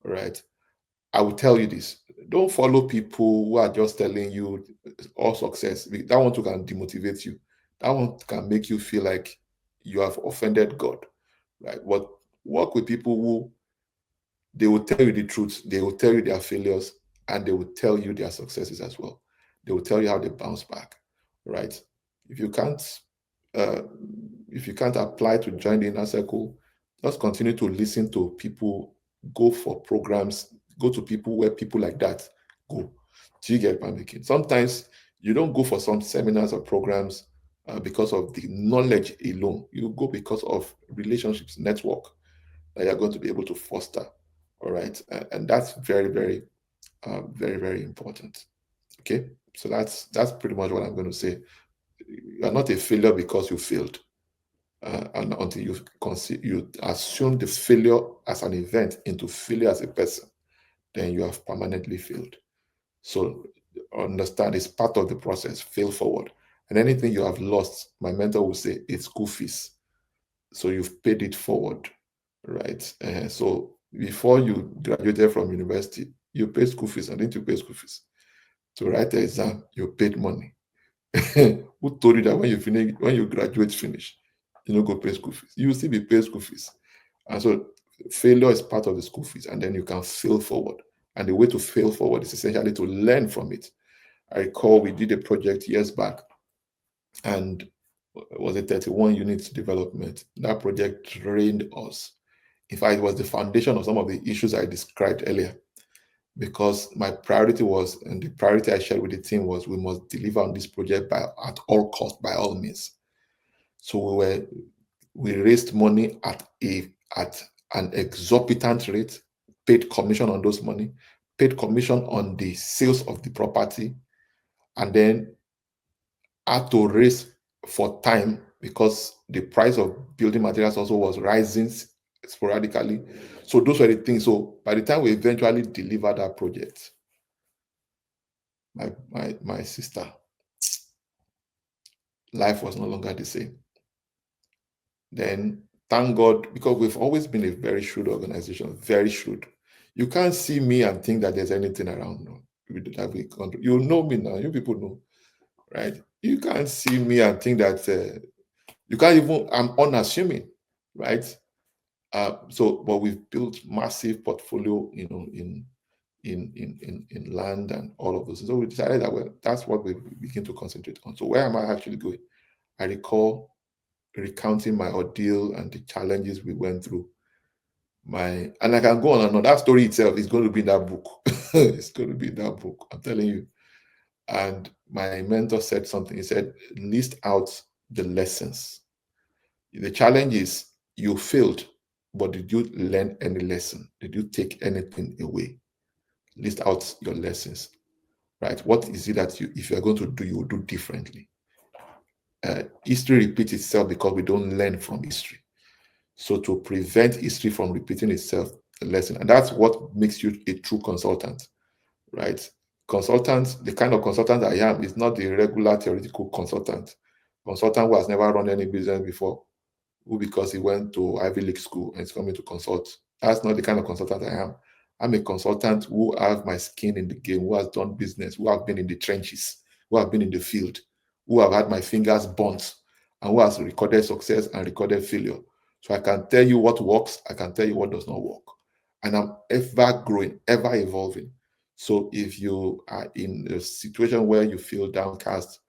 Right? I will tell you this: don't follow people who are just telling you all success. That one too can demotivate you. That one can make you feel like you have offended God, right? But work with people who they will tell you the truth. They will tell you their failures, and they will tell you their successes as well. They will tell you how they bounce back, right? If you can't, uh, if you can't apply to join the inner circle, just continue to listen to people. Go for programs. Go to people where people like that go. Do you get what I'm making? Sometimes you don't go for some seminars or programs because of the knowledge alone. You go because of relationships, network that you're going to be able to foster. All right. And that's very, very, very, very important. Okay. So that's pretty much what I'm going to say. You're not a failure because you failed. And until you assume the failure as an event into failure as a person, then you have permanently failed. So understand it's part of the process. Fail forward. And anything you have lost, my mentor will say it's school fees. So you've paid it forward, right? So before you graduated from university, you paid school fees. And didn't you pay school fees? To write the exam, you paid money. Who told you that when you graduate, finish, you don't go pay school fees? You will still be paying school fees. And so failure is part of the school fees, and then you can fail forward. And the way to fail forward is essentially to learn from it. I recall we did a project years back, and it was a 31 units development. That project trained us. In fact, it was the foundation of some of the issues I described earlier, because my priority was, and the priority I shared with the team was, we must deliver on this project at all costs, by all means. So we raised money at an exorbitant rate, paid commission on those money, paid commission on the sales of the property, and then had to raise for time because the price of building materials also was rising sporadically. So those were the things. So by the time we eventually delivered that project, my sister, life was no longer the same. Then thank God, because we've always been a very shrewd organization, very shrewd. You can't see me and think that there's anything around. No, you know me now. You people know, right? You can't see me and think that you can't even. I'm unassuming, right? But we've built massive portfolio, in land and all of those. So we decided that, well, that's what we begin to concentrate on. So where am I actually going? I recall recounting my ordeal and the challenges we went through My and I can go on and on. That story itself is going to be in that book. It's going to be in that book. I'm telling you. And my mentor said something. He said, list out the lessons. The challenge is you failed, but did you learn any lesson? Did you take anything away? List out your lessons, right? What is it that you, if you're going to do, you will do differently? History repeats itself because we don't learn from history. So to prevent history from repeating itself, a lesson, and that's what makes you a true consultant, right? Consultants, the kind of consultant I am is not the regular theoretical consultant who has never run any business before, who because he went to Ivy League school and is coming to consult. That's not the kind of consultant I am. I'm a consultant who have my skin in the game, who has done business, who have been in the trenches, who have been in the field, who have had my fingers burnt, and who has recorded success and recorded failure. So I can tell you what works, I can tell you what does not work. And I'm ever growing, ever evolving. So if you are in a situation where you feel downcast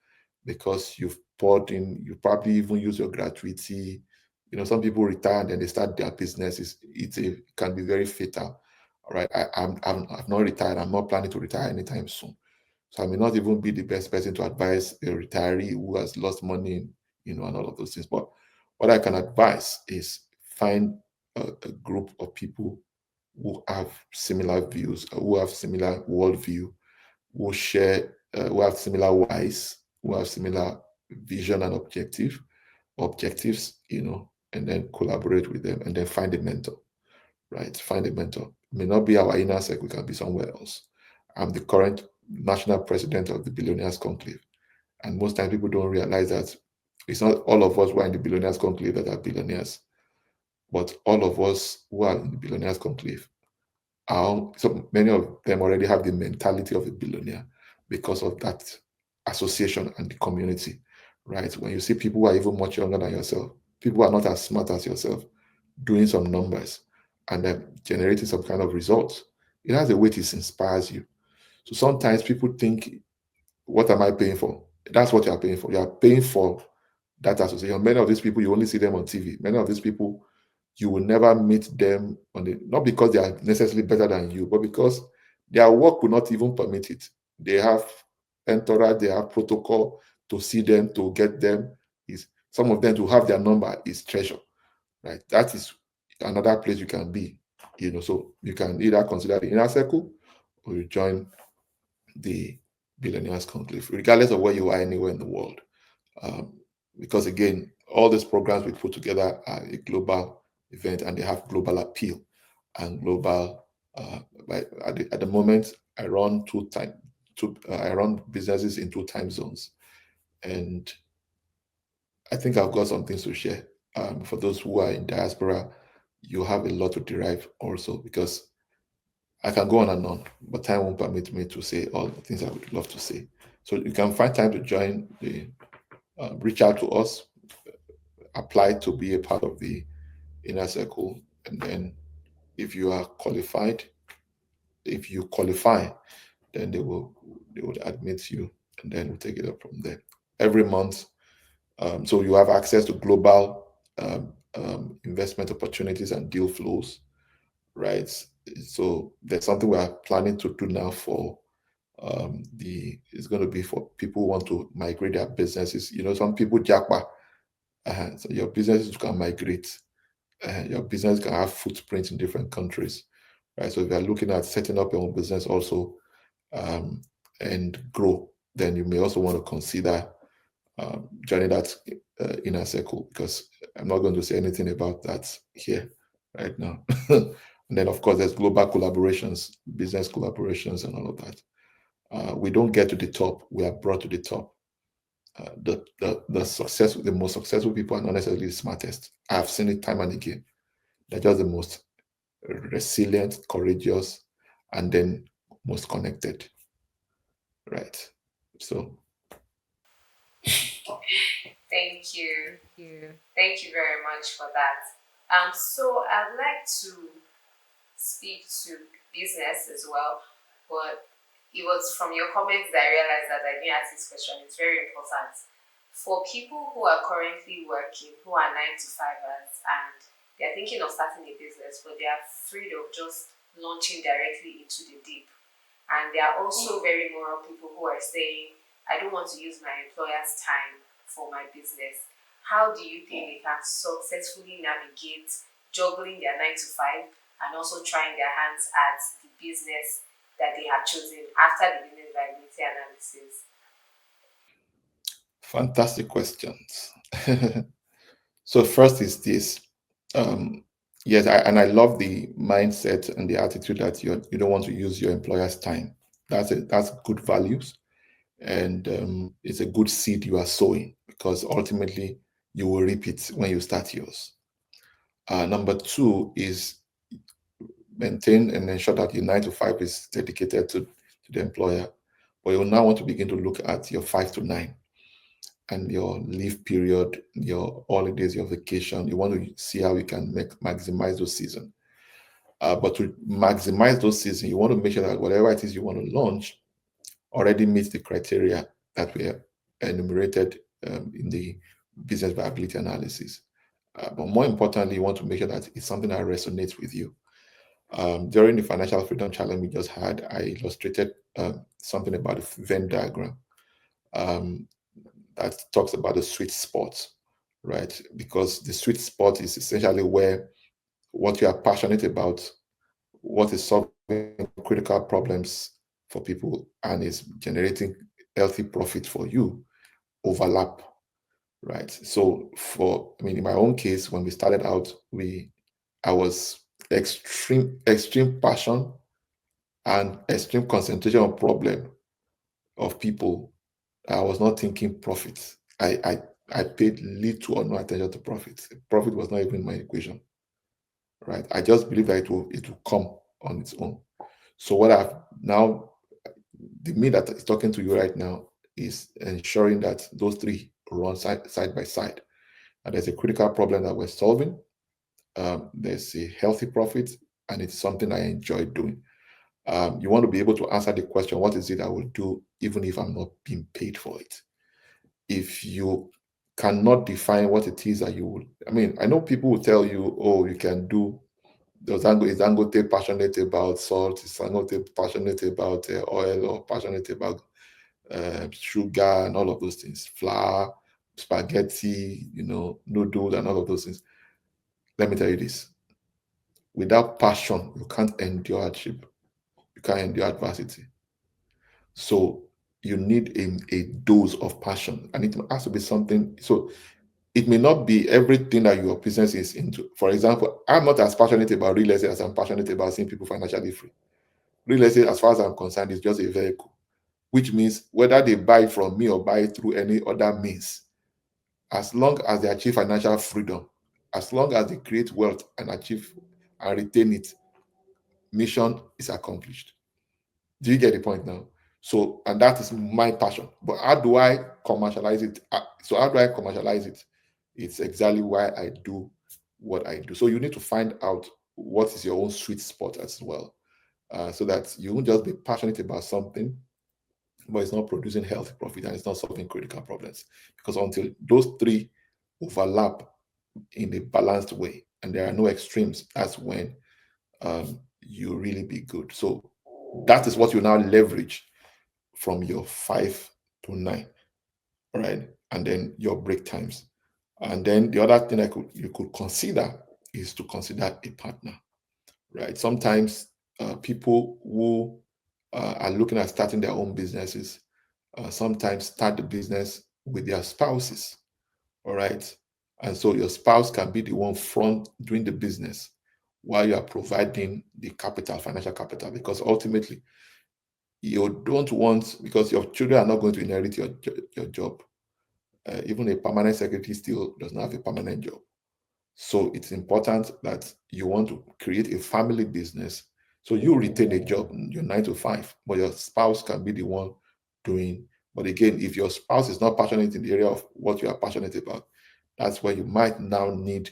because you've poured in, you probably even use your gratuity. Some people retire and then they start their businesses. It can be very fatal. All right. I've not retired. I'm not planning to retire anytime soon. So I may not even be the best person to advise a retiree who has lost money, and all of those things. But what I can advise is find a group of people who have similar views, who have similar worldview, who have similar whys, who have similar vision and objectives, and then collaborate with them and then find a mentor, right? Find a mentor. It may not be our inner circle, it can be somewhere else. I'm the current national president of the Billionaires Conclave. And most times people don't realize that it's not all of us who are in the Billionaires Conclave that are billionaires, but all of us who are in the Billionaires Conclave, so many of them already have the mentality of a billionaire because of that association and the community, right? When you see people who are even much younger than yourself, people who are not as smart as yourself, doing some numbers and then generating some kind of results, it has a weight, it inspires you. So sometimes people think, what am I paying for? That's what you are paying for. You are paying for that association. Many of these people, you only see them on TV. Many of these people, you will never meet them not because they are necessarily better than you, but because their work will not even permit it. They have entourage, they have protocol to see them, to get them. Is some of them to have their number is treasure, right? That is another place you can be. So you can either consider the inner circle or you join the Billionaires Conclave, regardless of where you are anywhere in the world. Um, because again, all these programs we put together are a global event and they have global appeal and global. At the moment, I run businesses in 2 time zones, and I think I've got some things to share. For those who are in diaspora, you have a lot to derive also because I can go on and on, but time won't permit me to say all the things I would love to say. So you can find time to join reach out to us, apply to be a part of the inner circle, and then if you are qualified, if you qualify, then they would admit you, and then we'll take it up from there. Every month, so you have access to global investment opportunities and deal flows, right? So there's something we are planning to do now for the it's going to be for people who want to migrate their businesses. Some people jackpot. So your businesses can migrate. Your business can have footprints in different countries, right? So if you're looking at setting up your own business also um, and grow, then you may also want to consider joining that inner circle because I'm not going to say anything about that here right now. And then, of course, there's global collaborations, business collaborations, and all of that. We don't get to the top; we are brought to the top. The most successful people are not necessarily the smartest. I've seen it time and again. They're just the most resilient, courageous, and then most connected. Right. So Thank you. Thank you very much for that. So I'd like to speak to business as well, but it was from your comments that I realized that I didn't ask this question. It's very important for people who are currently working, who are 9 to 5ers, and they're thinking of starting a business, but they are afraid of just launching directly into the deep. And there are also very moral people who are saying, I don't want to use my employer's time for my business. How do you think they can successfully navigate juggling their 9 to 5 and also trying their hands at the business that they have chosen after the business viability analysis? Fantastic questions. So first is this. Yes, and I love the mindset and the attitude that you don't want to use your employer's time. That's good values, and it's a good seed you are sowing, because ultimately you will reap it when you start yours. Number two is maintain and ensure that your 9 to 5 is dedicated to the employer, but you will now want to begin to look at your 5 to 9 and your leave period, your holidays, your vacation. You want to see how you can maximize those seasons. But to maximize those seasons, you want to make sure that whatever it is you want to launch already meets the criteria that were enumerated in the business viability analysis. But more importantly, you want to make sure that it's something that resonates with you. During the Financial Freedom Challenge we just had, I illustrated something about a Venn diagram um, that talks about the sweet spot, right? Because the sweet spot is essentially where what you are passionate about, what is solving critical problems for people and is generating healthy profit for you overlap, right? So in my own case, when we started out, I was extreme passion and extreme concentration on problem of people. I was not thinking profit. I paid little or no attention to profit. Profit was not even in my equation, right? I just believe that it will come on its own. So what I've now, the me that is talking to you right now is ensuring that those three run side by side. And there's a critical problem that we're solving. There's a healthy profit, and it's something I enjoy doing. You want to be able to answer the question, what is it I will do even if I'm not being paid for it? If you cannot define what it is that you will, I know people will tell you, oh, you can do, is Dangote passionate about salt? Is Dangote passionate about oil, or passionate about sugar and all of those things, flour, spaghetti, noodles and all of those things? Let me tell you this. Without passion, you can't endure hardship. You can't endure adversity. So you need a dose of passion, and it has to be something. So it may not be everything that your business is into. For example, I'm not as passionate about real estate as I'm passionate about seeing people financially free. Real estate, as far as I'm concerned, is just a vehicle, which means whether they buy from me or buy through any other means, as long as they achieve financial freedom, as long as they create wealth and achieve and retain it, mission is accomplished. Do you get the point now? So, and that is my passion. But how do I commercialize it? So, how do I commercialize it? It's exactly why I do what I do. So, you need to find out what is your own sweet spot as well, so that you won't just be passionate about something, but it's not producing healthy profit and it's not solving critical problems. Because until those three overlap in a balanced way and there are no extremes, that's when you really be good. So, that is what you now leverage from your 5 to 9, right? And then your break times. And then the other thing you could consider is to consider a partner, right? Sometimes people who are looking at starting their own businesses sometimes start the business with their spouses, all right? And so your spouse can be the one front doing the business while you are providing the capital, financial capital, because ultimately you don't want, because your children are not going to inherit your job. Even a permanent secretary still does not have a permanent job. So it's important that you want to create a family business. So you retain a job, your 9 to 5, but your spouse can be the one doing. But again, if your spouse is not passionate in the area of what you are passionate about, that's where you might now need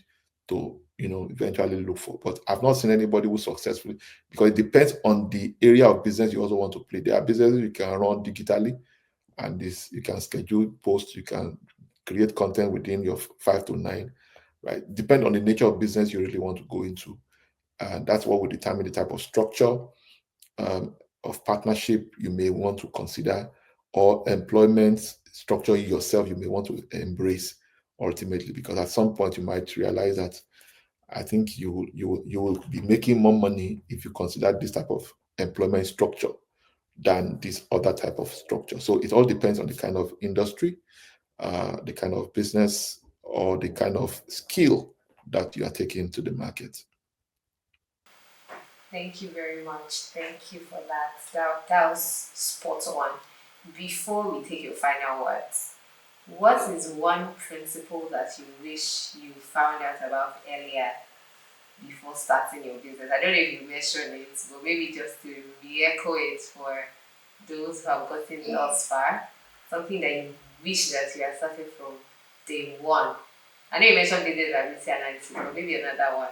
to, eventually look for. But I've not seen anybody who successfully, because it depends on the area of business you also want to play. There are businesses you can run digitally, and this you can schedule posts, you can create content within your 5 to 9, right? Depend on the nature of business you really want to go into. And that's what will determine the type of structure of partnership you may want to consider, or employment structure yourself you may want to embrace ultimately. Because at some point you might realize that I think you will be making more money if you consider this type of employment structure than this other type of structure. So it all depends on the kind of industry, the kind of business, or the kind of skill that you are taking to the market. Thank you very much. Thank you for that. That was spot on. Before we take your final words, what is one principle that you wish you found out about earlier before starting your business? I don't know if you mentioned it, but maybe just to re-echo it for those who have gotten thus far. Something that you wish that you had started from day one. I know you mentioned business ability analysis, but maybe another one.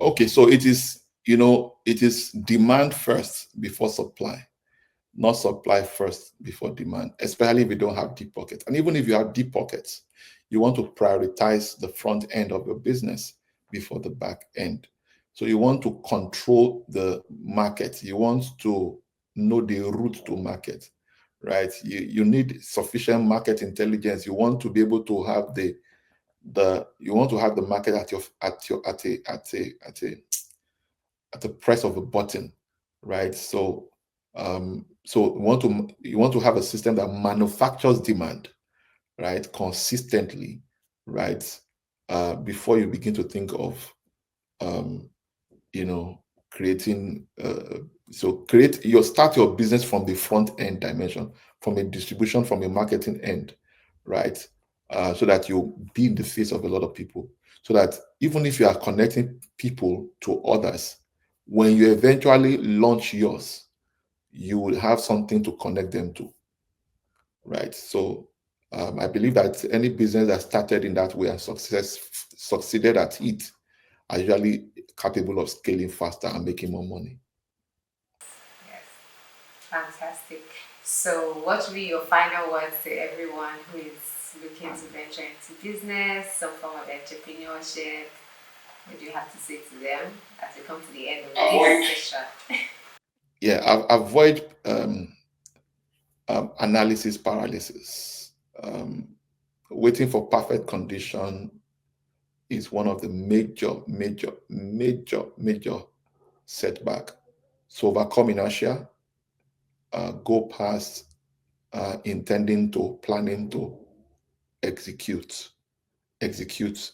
Okay, so it is, it is demand first before supply, not supply first before demand, especially if you don't have deep pockets. And even if you have deep pockets, you want to prioritize the front end of your business before the back end. So you want to control the market. You want to know the route to market, right? You need sufficient market intelligence. You want to be able to have you want to have the market at the press of a button, right? So you want to have a system that manufactures demand, right, consistently, right, before you begin to think of um, you know creating. So start your business from the front end dimension, from a distribution, from a marketing end, right, so that you be in the face of a lot of people, so that even if you are connecting people to others, when you eventually launch yours, you will have something to connect them to, right? So I believe that any business that started in that way and succeeded at it are usually capable of scaling faster and making more money. Yes, fantastic. So, what will be your final words to everyone who is looking to venture into business, some form of entrepreneurship? What do you have to say to them as we come to the end of this session? Yeah, avoid analysis paralysis. Waiting for perfect condition is one of the major setback. So overcome inertia, go past intending to, planning to, execute. Execute.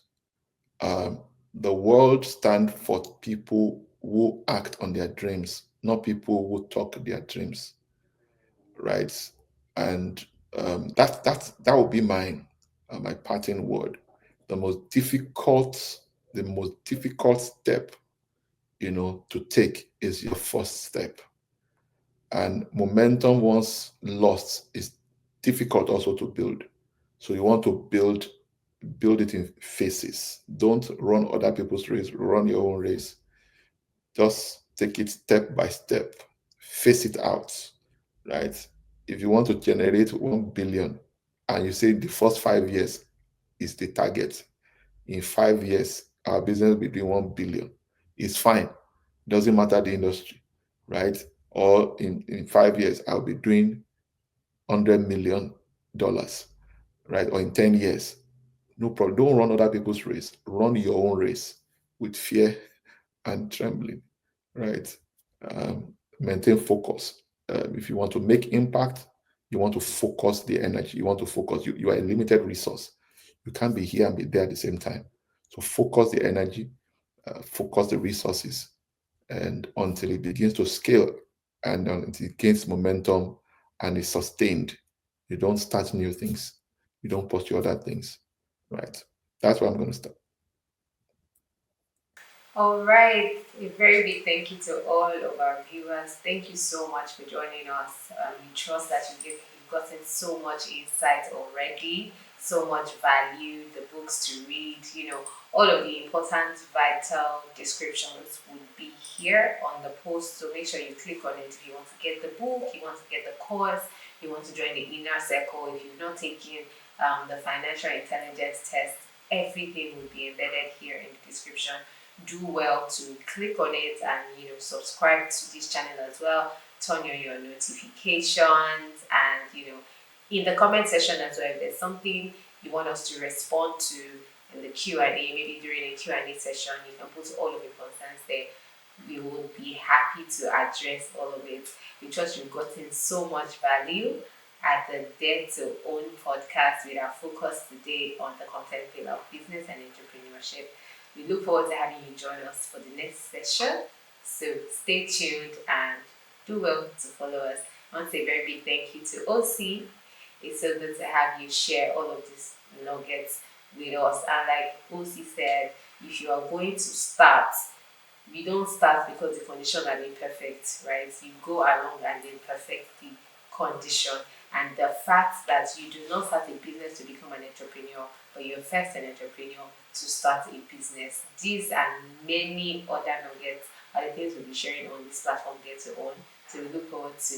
Um, the world stands for people who act on their dreams, not people who talk their dreams, right? And that would be my parting word. The most difficult, step, to take is your first step. And momentum once lost is difficult also to build. So you want to build it in phases. Don't run other people's race, run your own race. Just take it step by step, face it out, right? If you want to generate 1 billion and you say the first 5 years is the target, in 5 years, our business will be doing 1 billion. It's fine. Doesn't matter the industry, right? Or in 5 years, I'll be doing $100 million, right? Or in 10 years. No problem. Don't run other people's race. Run your own race with fear and trembling, right? Maintain focus. If you want to make impact, you want to focus the energy. You want to focus. You are a limited resource. You can't be here and be there at the same time. So focus the energy, focus the resources, and until it begins to scale and until it gains momentum and is sustained. You don't start new things. You don't pursue other things, right? That's where I'm going to start. All right, a very big thank you to all of our viewers. Thank you so much for joining us. We trust that you've gotten so much insight already, so much value, the books to read, all of the important, vital descriptions would be here on the post. So make sure you click on it if you want to get the book, you want to get the course, you want to join the inner circle if you've not taken the financial intelligence test. everything will be embedded here in the description. Do well to click on it and subscribe to this channel as well. Turn on your notifications, and in the comment section as well, if there's something you want us to respond to in the Q&A, maybe during a Q&A session, you can put all of your concerns there. We will be happy to address all of it. We trust you've gotten so much value at the Dare2Own podcast, with our focus today on the content pillar of business and entrepreneurship. We look forward to having you join us for the next session. So stay tuned and do well to follow us. I want to say a very big thank you to OC. It's so good to have you share all of these nuggets with us. And like OC said, if you are going to start, we don't start because the conditions are imperfect, right? You go along and then perfect the condition. And the fact that you do not start a business to become an entrepreneur, but you're first an entrepreneur to start a business. These and many other nuggets are the things we'll be sharing on this platform, Dare2Own. So we look forward to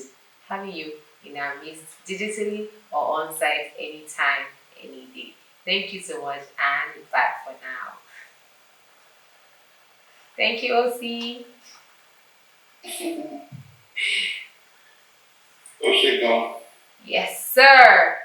having you in our midst, digitally or on site, anytime, any day. Thank you so much, and bye for now. Thank you, OC. Oshiko. Yes, sir.